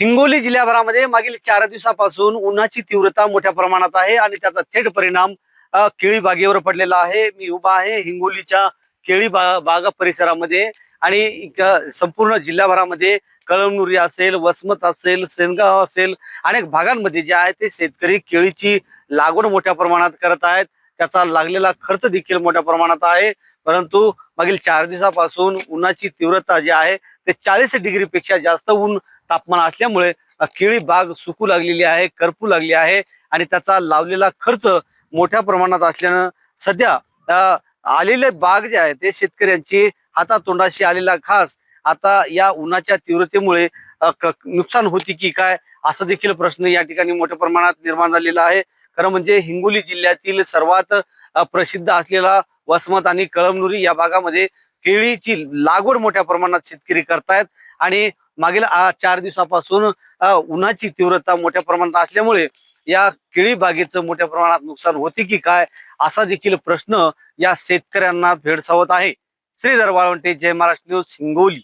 हिंगोली जिल्ह्याभरामध्ये मागील 4 दिवसापासून उन्हाची तीव्रता मोठ्या प्रमाणात आहे आणि त्याचा थेट परिणाम केळी बागेवर पडलेला आहे। मी उभा आहे हिंगोलीच्या केळी बागा परिसरामध्ये आणि संपूर्ण जिल्ह्याभरामध्ये कळमनुरी असेल, वसमत असेल, सेनगाव असेल, अनेक भागांमध्ये जे आहे ते शेतकरी केळीची लागवड मोठ्या प्रमाणात करत आहेत। त्याचा लागलेला खर्च देखील मोठ्या प्रमाणात आहे। परंतु मागील 4 दिवसापासून उन्हाची तीव्रता जी आहे ते 40 डिग्री पेक्षा जास्त ऊन तापमान असल्यामुळे केळी बाग सुकू लागलेली आहे, करपू लागली आहे आणि त्याचा लावलेला खर्च मोठ्या प्रमाणात असल्यानं सध्या आलेले बाग जे आहे ते शेतकऱ्यांची हातातोंडाशी आलेला घास आता या उन्हाच्या तीव्रतेमुळे नुकसान होती की काय असं देखील प्रश्न या ठिकाणी मोठ्या प्रमाणात निर्माण झालेला आहे। खरं म्हणजे हिंगोली जिल्ह्यातील सर्वात प्रसिद्ध असलेला वसमत आणि कळमनुरी या भागामध्ये केळीची लागवड मोठ्या प्रमाणात शेतकरी करतायत आणि मागील 4 दिवसापासून उन्हाची तीव्रता मोठ्या प्रमाणात असल्यामुळे या केळी बागेचं मोठ्या प्रमाणात नुकसान होते की काय असा देखील प्रश्न या शेतकऱ्यांना भेडसावत आहे। श्रीधर वाळवंटे, जय महाराष्ट्र न्यूज, हिंगोली।